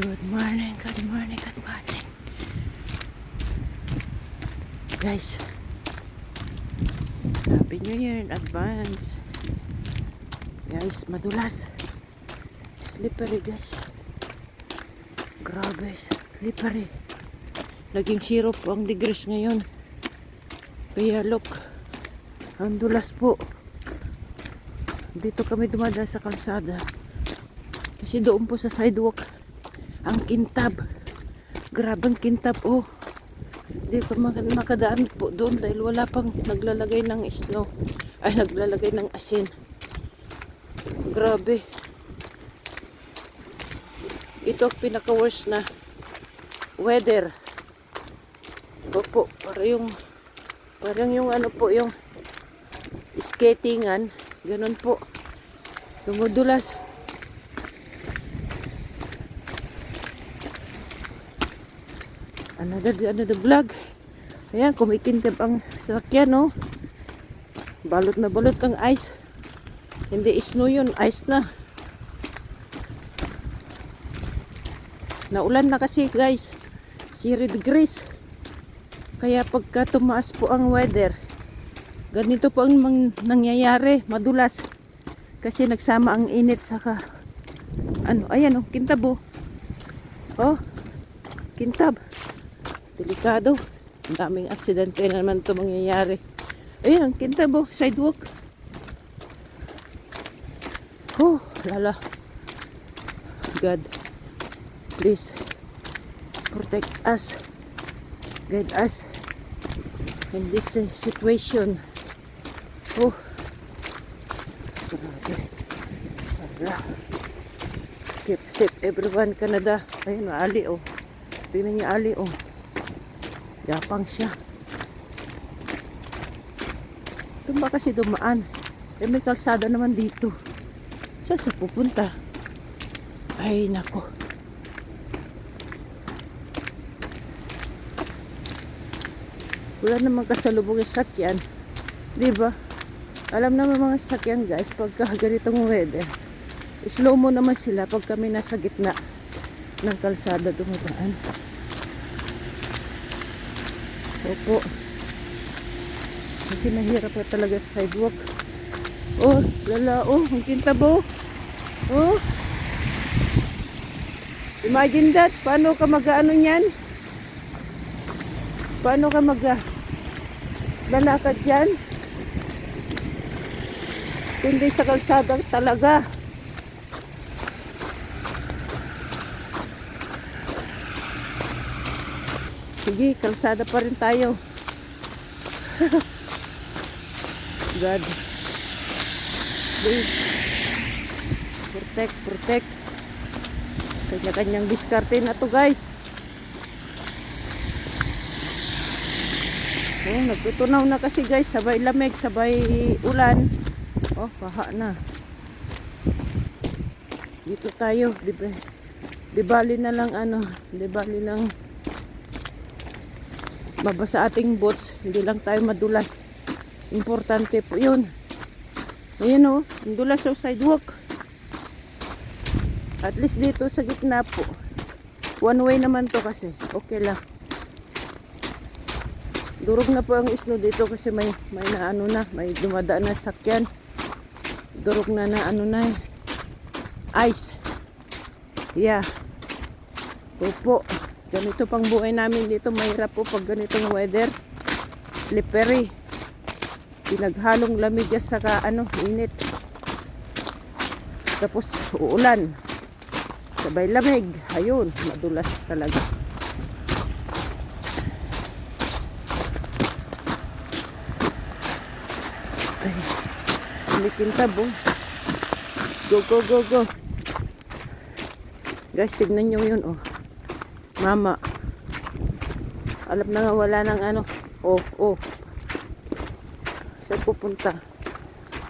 Good morning, good morning, good morning. Guys, Happy New Year in advance. Guys, madulas. Slippery guys. Grabe, slippery. Naging 0 po ang degrees ngayon. Kaya look, ang dulas po. Dito kami dumadaan sa kalsada. Kasi doon po sa sidewalk, ang kintab. Grabe ang kintab, oh. Hindi pa makadaan po doon dahil wala pang naglalagay ng snow. Ay, naglalagay ng asin. Grabe. Ito ang pinaka-worst na weather. Opo, parang yung ano po, yung skatingan. Ganun po. Dumudulas. Another vlog. Ayan, kumikintib ang sasakyan, no? Balot na balot ang ice. Hindi snow yun, ice na. Naulan na kasi, guys. 0 degrees. Kaya pagka tumaas po ang weather, ganito po ang nangyayari, madulas. Kasi nagsama ang init saka ano, ayan, oh, kintab, oh. Oh, kintab. Delikado. Ang daming aksidente na naman ito mangyayari. Ayun, ang kintab, oh, sidewalk. Oh, lala. God, please protect us. Guide us in this situation. Oh, grabe. Wala. Keep safe everyone, Canada. Ayun, Ali, oh. Tingnan niya, Ali, oh. Yapang siya. Ito ba kasi dumaan? Eh, may kalsada naman dito. Saan siya pupunta? Ay, nako. Wala namang kasalubong yung sakyan. Diba? Alam naman mga sakyan, guys, pagka ganitong weather, slow mo naman sila pag kami nasa gitna ng kalsada dumadaan. Opo. Kasi mahirap na talaga sa sidewalk. Oh, lala, oh, ang kintab, oh. Oh. Imagine that. Paano ka mag-ano niyan? Paano ka lalakad yan? Kundi sa kalsada talaga. Sige, kalsada pa rin tayo. God. Please. Protect. Kanya-kanyang diskarte na to, guys. Oh, nagtutunaw na kasi, guys. Sabay lamig, sabay ulan. Oh, paha na. Dito tayo. Di bali na lang ano. Di bali lang mabasa ating boots. Hindi lang tayo madulas. Importante po yun. Ayan, oh. Ang dulas sa sidewalk. At least dito sa gitna po. One way naman to kasi. Okay lang. Durog na po ang snow dito kasi may naano na, may dumadaan na sakyan. Durog na ano na eh. Ice. Yeah. Opo. Ganito pang buhay namin dito. Mahirap po pag ganitong weather. Slippery. Pinaghalong lamig saka init. Tapos uulan. Sabay lamig. Ayun, madulas talaga. Ay, kumikintab, oh. Go. Guys, tignan nyo yun, oh. Mama. Alam na nga wala ng ano. Oh. Saan pupunta?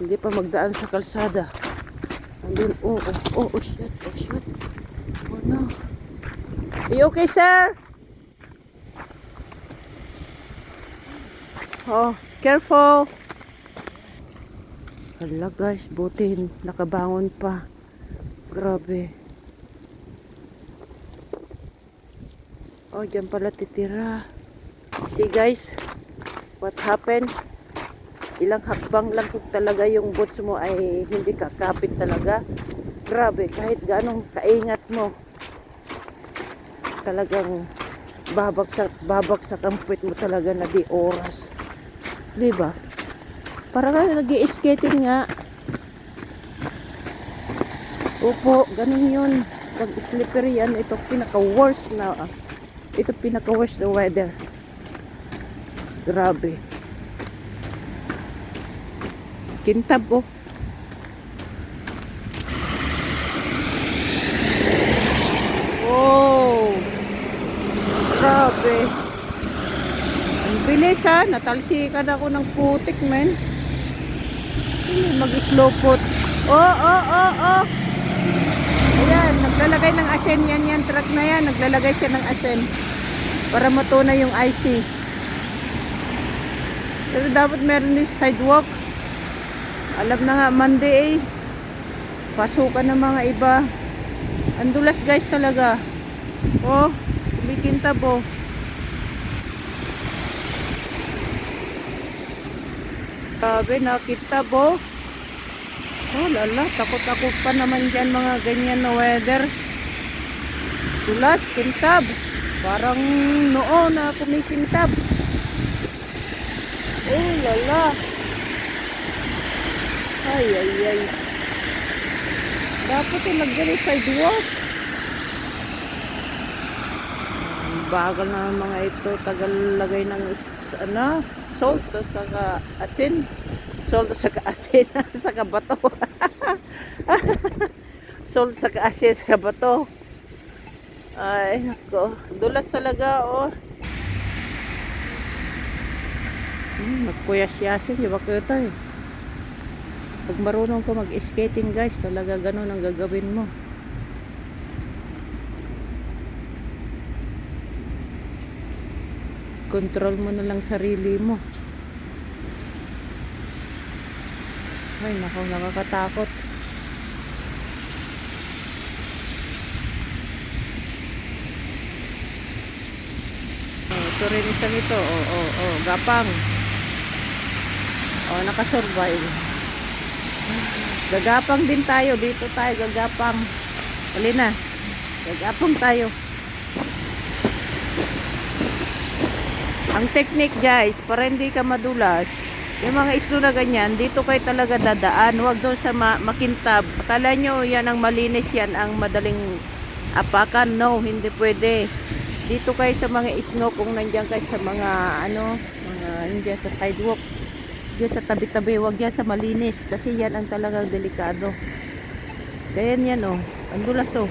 Hindi pa magdaan sa kalsada. Andun, oh, shit. Oh, no. Are you okay, sir? Oh, careful. Hala, guys, buti nakabangon pa. Grabe. Oh, dyan pala titira. See guys, what happened? Ilang hakbang lang kung talaga yung boots mo ay hindi kakapit talaga. Grabe, kahit ganong kaingat mo, talagang babagsak ang puwet mo talaga na di oras. Diba? Para ka nag-i-skating nga. Opo, ganun yun. Pag slippery yan, ito pinaka-worst na weather. Grabe. Kintab oh. Oh. Grabe. Ang bilis ha. Natalsikan ako ng putik men. Mag-slow put. Oh. Ayan, naglalagay ng asin yan truck na yan. Naglalagay siya ng asin para matunay yung IC. Pero dapat meron din sidewalk. Alam na nga, Monday pasukan ng mga iba. Ang dulas guys talaga. Oh, kumikintab oh. Sabi, nakintab oh. Oh lala, takot-takot pa naman dyan mga ganyan na weather. Dulas, kintab. Parang noo na kumikintab. Oh lala. Ay. Dapat yung lagyan sidewalk. Bagal na mga ito. Tagal lagay ng salt saka asin. Salt saka asin saka bato. Salt saka asin saka bato. Ay nako, dulas talaga oh. Nagkuyas-yasin yung bakita eh. Pag marunong ka mag-skating guys, talaga ganun ang gagawin mo. Control mo na lang sarili mo. Ay nako, nakakatakot. Ito rin isang ito. Gapang. Nakasurvive. Gagapang din tayo. Dito tayo gagapang. Hali na. Gagapang tayo. Ang technique guys, para hindi ka madulas, yung mga islo na ganyan, dito kayo talaga dadaan. Huwag doon sa makintab. Akala nyo yan ang malinis, yan ang madaling apakan. No, hindi pwede. Dito kayo sa mga isno, kung nandiyan kayo sa mga mga nandiyan sa sidewalk, diyan sa tabi-tabi, huwag yan sa malinis kasi yan ang talagang delikado. Kaya yan oh, ang dulas oh.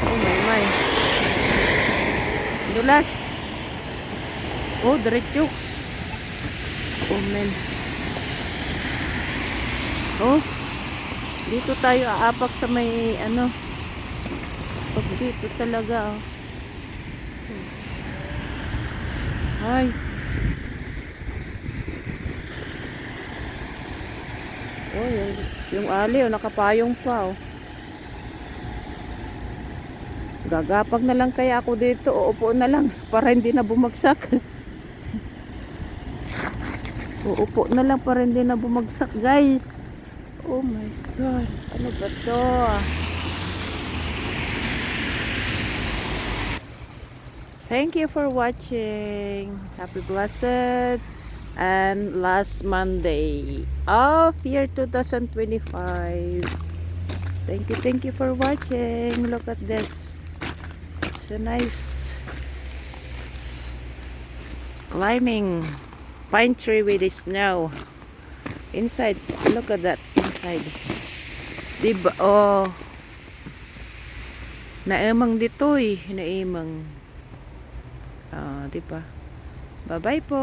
Oh my. Dulas. Oh, diretso. Oh men. Oh. Dito tayo aapak sa may pag dito talaga oh. Ay. Oh, yung ali oh, nakapayong pa oh. Gagapag na lang kaya ako dito, uupo na lang para hindi na bumagsak. Uupo na lang para hindi na bumagsak, guys. Oh my God, ano ba to? Thank you for watching. Happy blessed and last Monday of year 2025. Thank you for watching. Look at this. It's a nice climbing pine tree with the snow inside. Look at that inside. Diba? Oh, naemang dito eh. Naemang. Diba? Bye bye po.